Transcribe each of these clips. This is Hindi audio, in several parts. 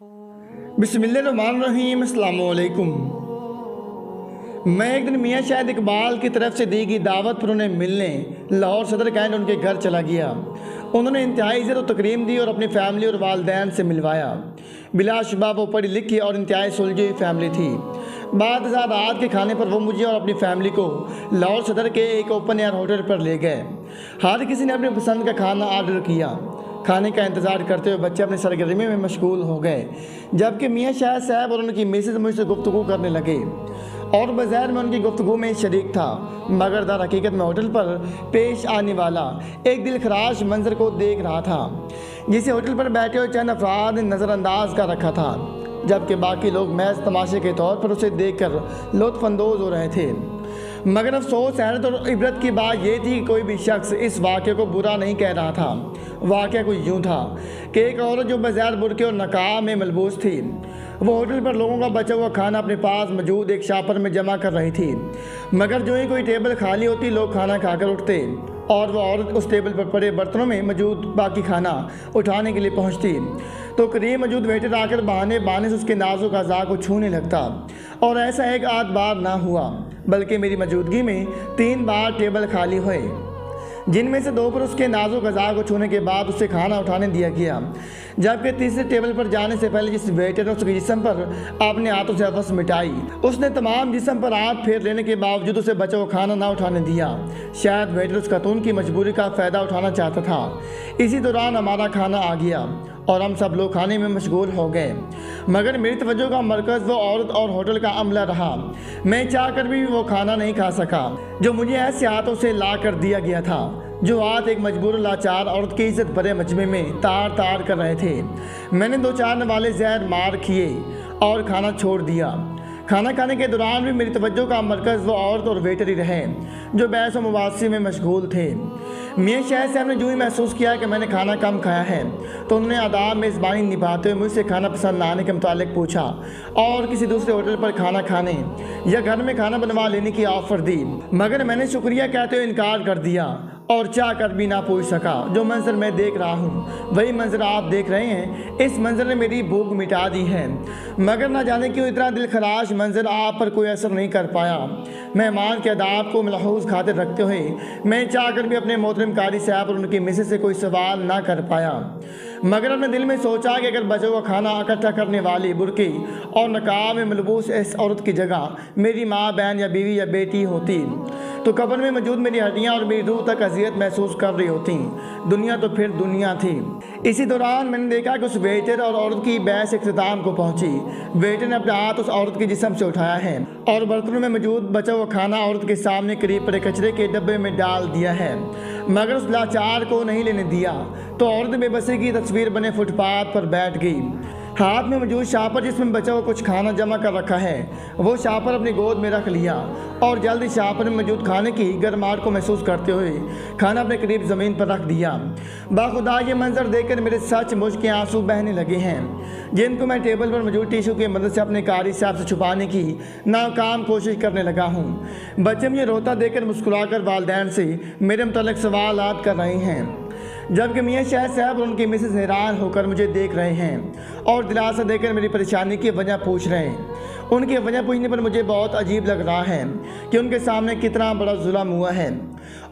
बिस्मिल्लाहिर्रहमानिर्रहीम, अस्सलामुअलैकुम। मैं एक दिन मियाँ शाहिद इकबाल की तरफ से दी गई दावत पर उन्हें मिलने लाहौर सदर कैंट उनके घर चला गया। उन्होंने इंतहाई इज़्ज़त और तकरीम दी और अपनी फैमिली और वालदैन से मिलवाया। बिलाशुबा वो पढ़ी लिखी और इंतहाई सुलझी हुई फैमिली थी। बाद रात के खाने पर वो मुझे और अपनी फैमिली को लाहौर सदर के एक ओपन एयर होटल पर ले गए। हर किसी ने अपनी पसंद का खाना ऑर्डर किया। खाने का इंतज़ार करते हुए बच्चे अपनी सरगर्मी में मशगूल हो गए, जबकि मियाँ शाहिद साहब और उनकी मिसेज मुझसे गुफ्तगू करने लगे और बज़ाहिर में उनकी गुफ्तगू में शरीक था, मगर दर हकीकत में होटल पर पेश आने वाला एक दिलखराश मंजर को देख रहा था, जिसे होटल पर बैठे हुए चंद अफराद ने नज़रअंदाज कर रखा था, जबकि बाकी लोग महज तमाशे के तौर पर उसे देखकर लुत्फ़अंदोज़ हो रहे थे। मगर अफसोस, हैरत और इबरत की बात यह थी कि कोई भी शख्स इस वाक़े को बुरा नहीं कह रहा था। वाक़या कुछ यूँ था कि एक औरत जो बज़ाहिर बुरके और नकाब में मलबूस थी, वो होटल पर लोगों का बचा हुआ खाना अपने पास मौजूद एक शापर में जमा कर रही थी। मगर जो ही कोई टेबल खाली होती, लोग खाना खाकर उठते और वह औरत उस टेबल पर पड़े बर्तनों में मौजूद बाकी खाना उठाने के लिए पहुंचती तो करीब मौजूद वेटर आकर बहाने से उसके नाजुक अज़ा को छूने लगता। और ऐसा एक आध बार ना हुआ, बल्कि मेरी मौजूदगी में 3 बार टेबल खाली हुए, जिनमें से 2 पर उसके नाजुक अज़ा को छूने के बाद उसे खाना उठाने दिया गया, जबकि तीसरे टेबल पर जाने से पहले जिस वेटर ने उसके जिस्म पर अपने हाथों से हवस मिटाई, उसने तमाम जिस्म पर हाथ फेर लेने के बावजूद उसे बचा हुआ खाना ना उठाने दिया। शायद वेटर उस खातून की मजबूरी का फ़ायदा उठाना चाहता था। इसी दौरान हमारा खाना आ गया और हम सब लोग खाने में मशगूल हो गए, मगर मेरी तवज्जो का मरकज़ वो औरत और होटल का अमला रहा। मैं चाह कर भी वो खाना नहीं खा सका जो मुझे ऐसे हाथों से ला कर दिया गया था, जो हाथ एक मजबूर लाचार औरत की इज़्ज़त भरे मजमे में तार तार कर रहे थे। मैंने 2-4 वाले जहर मार किए और खाना छोड़ दिया। खाना खाने के दौरान भी मेरी तवज्जो का मरकज़ वो औरत और वेटर ही रहे, जो बहस व मुबासी में मशगूल थे। मियाँ शाहिद साहब ने जो ही महसूस किया कि मैंने खाना कम खाया है, तो उन्होंने आदाब मेज़बानी निभाते हुए मुझसे खाना पसंद ना आने के मुतालिक पूछा और किसी दूसरे होटल पर खाना खाने या घर में खाना बनवा लेने की ऑफ़र दी, मगर मैंने शुक्रिया कहते हुए इनकार कर दिया और चाह कर भी ना पूछ सका। जो मंजर मैं देख रहा हूँ वही मंजर आप देख रहे हैं। इस मंजर ने मेरी भूख मिटा दी है, मगर ना जाने क्यों इतना दिलखराश मंजर आप पर कोई असर नहीं कर पाया। मेहमान के अदाब को मलहूज़ खातिर रखते हुए मैं चाहकर भी अपने मोहतरम कारी साहब और उनकी मिसेज से कोई सवाल ना कर पाया, मगर अपने दिल में सोचा कि अगर बचा हुआ खाना इकट्ठा करने वाली बुरकी और नकाब में मलबूस इस औरत की जगह मेरी माँ, बहन या बीवी या बेटी होती, तो कब्र में मौजूद मेरी हड्डियाँ और मेरी रूह तक अजियत महसूस कर रही होती। दुनिया तो फिर दुनिया थी। इसी दौरान मैंने देखा कि उस वेटर और औरत की बहस इख्तिताम को पहुंची। वेटर ने अपना हाथ उस औरत के जिस्म से उठाया है और बर्तनों में मौजूद बचा हुआ खाना औरत के सामने करीब पड़े कचरे के डब्बे में डाल दिया है, मगर उस लाचार को नहीं लेने दिया, तो औरत बेबसी की तस्वीर बने फुटपाथ पर बैठ गई। हाथ में मौजूद शापर जिसमें बचा हुआ कुछ खाना जमा कर रखा है, वो शापर अपनी गोद में रख लिया और जल्द ही शापर में मौजूद खाने की गर्माहट को महसूस करते हुए खाना अपने करीब ज़मीन पर रख दिया। बाखुदा ये मंजर देखकर मेरे सचमुच के आंसू बहने लगे हैं, जिनको मैं टेबल पर मौजूद टिशू की मदद से अपने कारी साहब से छुपाने की नाकाम कोशिश करने लगा हूँ। बच्चे मुझे रोता देखकर मुस्कुराकर वालदैन से मेरे मुताल्लिक सवालात कर रहे हैं, जबकि मियाँ शाहिद साहब और उनकी मिसेज हैरान होकर मुझे देख रहे हैं और दिलासा देकर मेरी परेशानी की वजह पूछ रहे हैं। उनकी वजह पूछने पर मुझे बहुत अजीब लग रहा है कि उनके सामने कितना बड़ा जुल्म हुआ है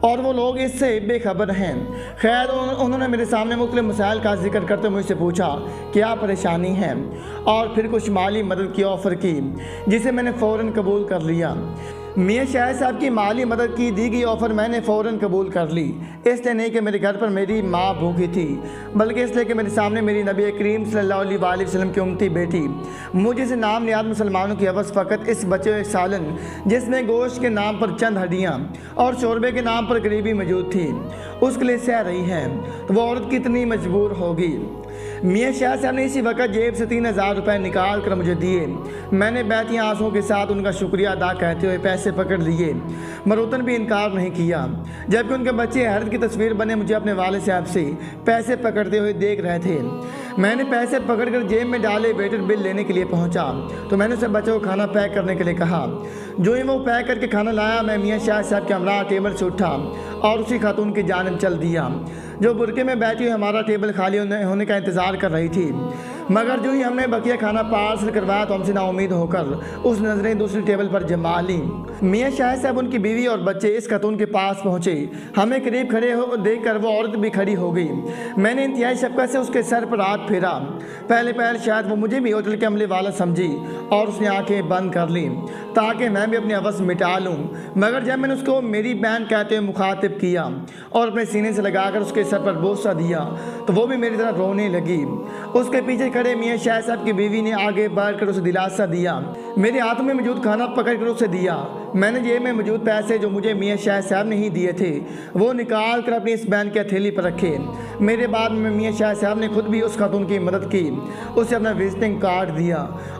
और वो लोग इससे बेखबर हैं। खैर, उन्होंने मेरे सामने मुख्तलिफ मसाइल का जिक्र करते मुझसे पूछा क्या परेशानी है और फिर कुछ माली मदद की ऑफ़र की, जिसे मैंने फ़ौरन कबूल कर लिया। मियाँ शाहिद साहब की माली मदद की दी गई ऑफ़र मैंने फ़ौरन कबूल कर ली, इसलिए नहीं कि मेरे घर पर मेरी माँ भूखी थी, बल्कि इसलिए कि मेरे सामने मेरी नबी करीम सल्लल्लाहु अलैहि वसल्लम की उम्मती बेटी, मुझे से नाम नियाद मुसलमानों की हवस फ़कत इस बचे हुए सालन जिसमें गोश्त के नाम पर चंद हड्डियाँ और शोरबे के नाम पर गरीबी मौजूद थी, उसके लिए सह रही है, तो वो औरत कितनी मजबूर होगी। मियाँ शाहिद साहब ने इसी वक्त जेब से 3000 रुपये निकाल कर मुझे दिए। मैंने बहती आंसुओं के साथ उनका शुक्रिया अदा करते हुए पैसे पकड़ लिए, मरोतन भी इनकार नहीं किया, जबकि उनके बच्चे हैरत की तस्वीर बने मुझे अपने वाले साहब से पैसे पकड़ते हुए देख रहे थे। मैंने पैसे पकड़कर जेब में डाले। वेटर बिल लेने के लिए पहुंचा तो मैंने उसे बच्चों को खाना पैक करने के लिए कहा। जो ही वो पैक करके खाना लाया, मैं मियाँ शाहिद साहब के हमरा टेबल से उठा और उसी खातून की जानिब चल दिया जो बुरके में बैठी हुई हमारा टेबल खाली होने का इंतज़ार कर रही थी। मगर जो ही हमने बकिया खाना पार्सल करवाया तो हमसे नाउमीद होकर उस नजरें दूसरी टेबल पर जमा ली। मियाँ शाह साहब, उनकी बीवी और बच्चे इस खातून के पास पहुंचे। हमें करीब खड़े हो देखकर वो औरत भी खड़ी हो गई। मैंने इंतहाई शफ़क़त से उसके सर पर हाथ फेरा। पहले शायद वो मुझे भी होटल के अमले वाला समझी और उसने आंखें बंद कर ली ताकि मैं भी अपनी हवस मिटा लूँ। मगर जब मैंने उसको मेरी बहन कहते हुए मुखातिब किया और अपने सीने से लगाकर उसके सर पर बोसा दिया तो वो भी मेरी तरह रोने लगी। उसके पीछे खड़े मियाँ शाह साहब की बीवी ने आगे बढ़कर उसे दिलासा दिया। मेरे हाथों में मौजूद खाना पकड़कर उसे दिया। मैंने जेब में मौजूद पैसे जो मुझे मियाँ शाह साहब ने ही दिए थे वो निकाल कर अपनी इस बहन की हथेली पर रखे। मेरे बाद में मियाँ शाह साहब ने खुद भी उस खातून की मदद की, उसे अपना विजिटिंग कार्ड दिया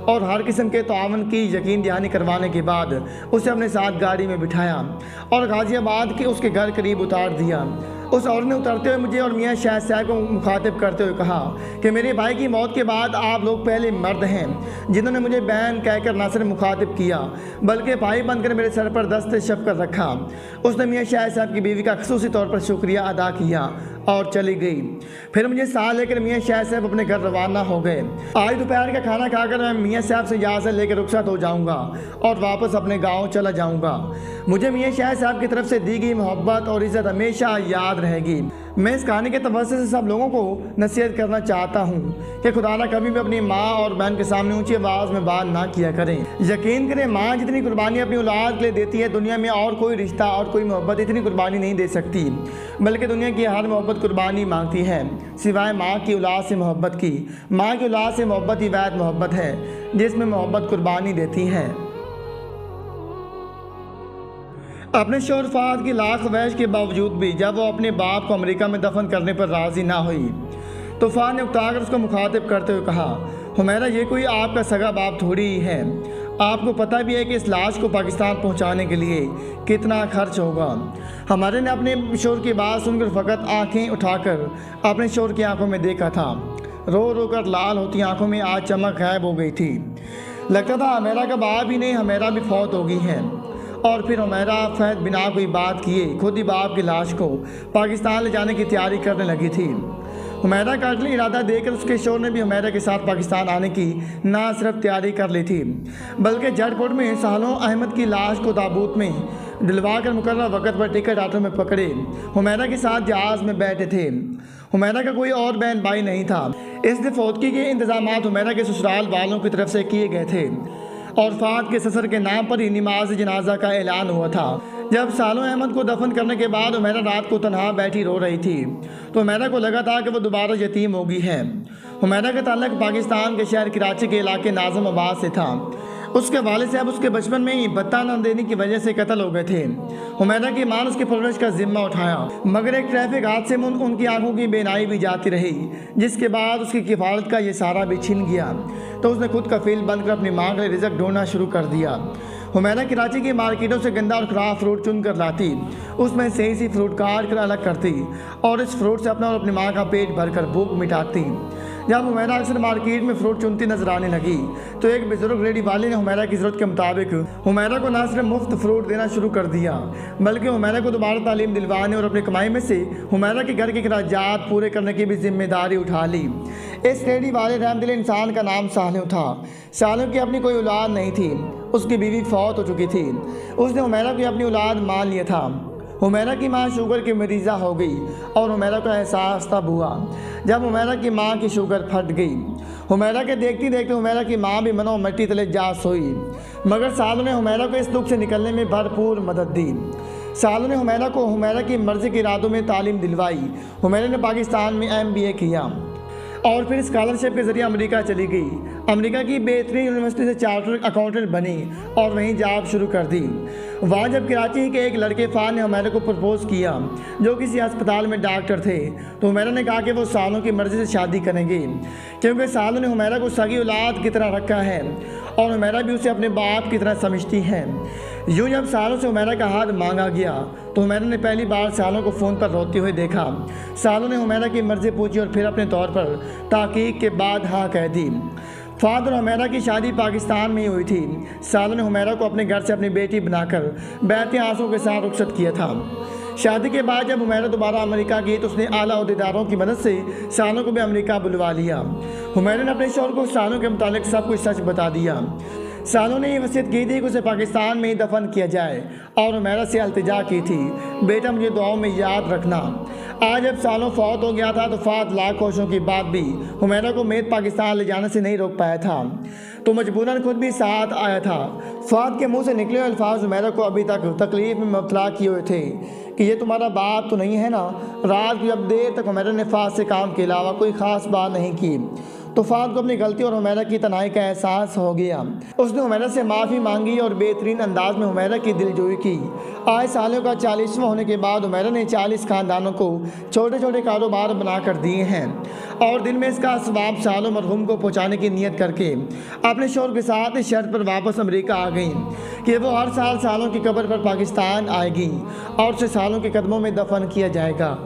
और हर किस्म के तावन की यकीन दहानी करवाने के बाद उसे अपने साथ गाड़ी में बिठाया और गाज़ियाबाद के उसके घर करीब उतार दिया। उस औरत ने उतरते हुए मुझे और मियाँ शाह साहब को मुखातिब करते हुए कहा कि मेरे भाई की मौत के बाद आप लोग पहले मर्द हैं जिन्होंने मुझे बहन कहकर ना सिर्फ मुखातिब किया बल्कि भाई बनकर मेरे सर पर दस्त शफ़क़त रखा। उसने मियाँ शाह साहब की बीवी का ख़ुसूसी तौर पर शुक्रिया अदा किया और चली गई। फिर मुझे साथ लेकर मियाँ शाह साहब अपने घर रवाना हो गए। आज दोपहर का खाना खाकर मैं मियाँ साहब से इजाज़त लेकर रुखसत हो जाऊँगा और वापस अपने गाँव चला जाऊँगा। मुझे मियाँ शाह साहब की तरफ से दी गई मोहब्बत और इज़्ज़त हमेशा याद रहेगी। मैं इस कहानी के तवज्जो से सब लोगों को नसीहत करना चाहता हूँ कि खुदा ना कभी भी अपनी माँ और बहन के सामने ऊंची आवाज़ में बात ना किया करें। यकीन करें, माँ जितनी कुर्बानी अपनी औलाद के लिए देती है दुनिया में और कोई रिश्ता और कोई मोहब्बत इतनी कुर्बानी नहीं दे सकती, बल्कि दुनिया की हर मोहब्बत कुर्बानी मांगती है सिवाय माँ की औलाद से मोहब्बत की। माँ की औलाद से मोहब्बत ही वैध मोहब्बत है जिसमें मोहब्बत कुर्बानी देती है। अपने शोहर फाद की लाख ख्वाहिश के बावजूद भी जब वो अपने बाप को अमेरिका में दफन करने पर राज़ी ना हुई तो फाद ने उकताकर उसको मुखातिब करते हुए कहा, हुमैरा, ये कोई आपका सगा बाप थोड़ी ही है। आपको पता भी है कि इस लाश को पाकिस्तान पहुंचाने के लिए कितना खर्च होगा। हमारे ने अपने शोहर की बात सुनकर फ़कत आंखें उठाकर अपने शोहर की आंखों में देखा था। रो रो कर लाल होती आंखों में आज चमक गायब हो गई थी। लगता था हुमैरा का बाप ही नहीं, हुमैरा भी फौत हो गई है। और फिर हुमैरा फैद बिना कोई बात किए खुद ही बाप की लाश को पाकिस्तान ले जाने की तैयारी करने लगी थी। हुमैरा का अगली इरादा देकर उसके शोहर ने भी हुमैरा के साथ पाकिस्तान आने की ना सिर्फ तैयारी कर ली थी बल्कि झटपट में सालों अहमद की लाश को ताबूत में दिलवा कर मुकर्रर वक़्त पर टिकट ऑटो में पकड़े हुमैरा के साथ जहाज़ में बैठे थे। हुमैरा का कोई और बहन भाई नहीं था, इसलिए फौतगी के इंतजाम हुमैरा के ससुराल वालों की तरफ से किए गए थे और फाद के ससुर के नाम पर ही नमाज जनाजा का ऐलान हुआ था। जब सालों अहमद को दफन करने के बाद हुमैरा रात को तनहा बैठी रो रही थी तो हुमैरा को लगा था कि वह दोबारा यतीम हो गई है। हुमैरा का ताल्लुक पाकिस्तान के शहर कराची के इलाके नाज़म आबाद से था। उसके वालिद साहब उसके बचपन में ही बत्ता न देने की वजह से कत्ल हो गए थे। हुमैरा की मां ने उसकी परवरिश का जिम्मा उठाया, मगर एक ट्रैफिक हादसे में उनकी आंखों की बेनाई भी जाती रही, जिसके बाद उसकी किफ़ालत का ये सारा भी छिन गया तो उसने खुद कफील बनकर अपनी मां के लिए रिज़्क ढूंढना शुरू कर दिया। हुमैरा कराची की मार्केटों से गंदा और ख़राब फ्रूट चुन कर लाती, उसमें सही सी फ्रूट काट कर अलग करती और इस फ्रूट से अपना और अपनी माँ का पेट भरकर भूख मिटाती। जब हुमैरा अक्सर मार्केट में फ्रूट चुनती नजर आने लगी तो एक बुजुर्ग रेडी वाले ने हुमैरा की ज़रूरत के मुताबिक हुमैरा को न सिर्फ मुफ्त फ्रूट देना शुरू कर दिया बल्कि हुमैरा को दोबारा तालीम दिलवाने और अपनी कमाई में से हुमैरा के घर के अखराजात पूरे करने की भी जिम्मेदारी उठा ली। इस रेडी वाले रहमदिल इंसान का नाम सालिह था। सालिह की अपनी कोई औलाद नहीं थी, उसकी बीवी फौत हो चुकी थी। उसने हुमैरा को अपनी औलाद मान लिया था। हुमैरा की मां शुगर की मरीज़ा हो गई और हुमैरा को एहसास तब हुआ जब हुमैरा की मां की शुगर फट गई। हुमैरा के देखते देखते हुमैरा की मां भी मनो मिट्टी तले जा सोई, मगर सालों ने हुमैरा को इस दुख से निकलने में भरपूर मदद दी। सालों ने हुमैरा को हुमैरा की मर्ज़ी के इरादों में तालीम दिलवाई। हुमैरा ने पाकिस्तान में MBA किया और फिर स्कॉलरशिप के ज़रिए अमेरिका चली गई। अमेरिका की बेहतरीन यूनिवर्सिटी से चार्टर्ड अकाउंटेंट बनी और वहीं जॉब शुरू कर दी। वहाँ जब कराची के एक लड़के फ़ान ने हुमैरा को प्रपोज़ किया जो किसी अस्पताल में डॉक्टर थे तो हुमैरा ने कहा कि वो सालों की मर्ज़ी से शादी करेंगे, क्योंकि सालों ने हुमैरा को सगी औलाद की तरह रखा है और हुमैरा भी उसे अपने बाप की तरह समझती है। यूँ जब सालों से हुमैरा का हाथ मांगा गया तो हुमैरा ने पहली बार सालों को फ़ोन पर रोते हुए देखा। सालों ने हुमैरा की मर्ज़ी पूछी और फिर अपने तौर पर ताक़ीक़ के बाद हाँ कह दी। फ़ाद और हुमैरा की शादी पाकिस्तान में ही हुई थी। सालों ने हुमैरा को अपने घर से अपनी बेटी बनाकर बहते आंसुओं के साथ रुखसत किया था। शादी के बाद जब हुमैरा दोबारा अमेरिका गई तो उसने आला अहदेदारों की मदद से सालों को भी अमेरिका बुलवा लिया। हुमैरा ने अपने शौहर को सालों के मुतालिक सब कुछ सच बता दिया। सालों ने ये वसीयत की थी कि उसे पाकिस्तान में ही दफन किया जाए और हुमैरा से अल्तिजा की थी, बेटा मुझे दुआओं में याद रखना। आज जब सालों फौत हो गया था तो फात लाख कोशिशों के बाद भी हुमैरा को मेद पाकिस्तान ले जाने से नहीं रोक पाया था, तो मजबूरन खुद भी साथ आया था। फात के मुंह से निकले हुए अल्फाज हुमैरा को अभी तक तकलीफ में मुब्तला किए हुए थे कि ये तुम्हारा बाप तो नहीं है ना। रात की जब देर तक हुमैरा ने फात से काम के अलावा कोई ख़ास बात नहीं की तो फात को अपनी गलती और हुमैरा की तनाई का एहसास हो गया। उसने हुमैरा से माफ़ी मांगी और बेहतरीन अंदाज में हुमैरा की दिलजोई की। आज सालों का 40वां होने के बाद हुमैरा ने 40 ख़ानदानों को छोटे छोटे कारोबार बना कर दिए हैं और दिल में इसका सवाब सालों मरहूम को पहुँचाने की नीयत करके अपने शौहर के साथ इस शर्त पर वापस अमेरिका आ गई कि वो हर साल सालों की कब्र पर पाकिस्तान आएगी और उसे सालों के कदमों में दफन किया जाएगा।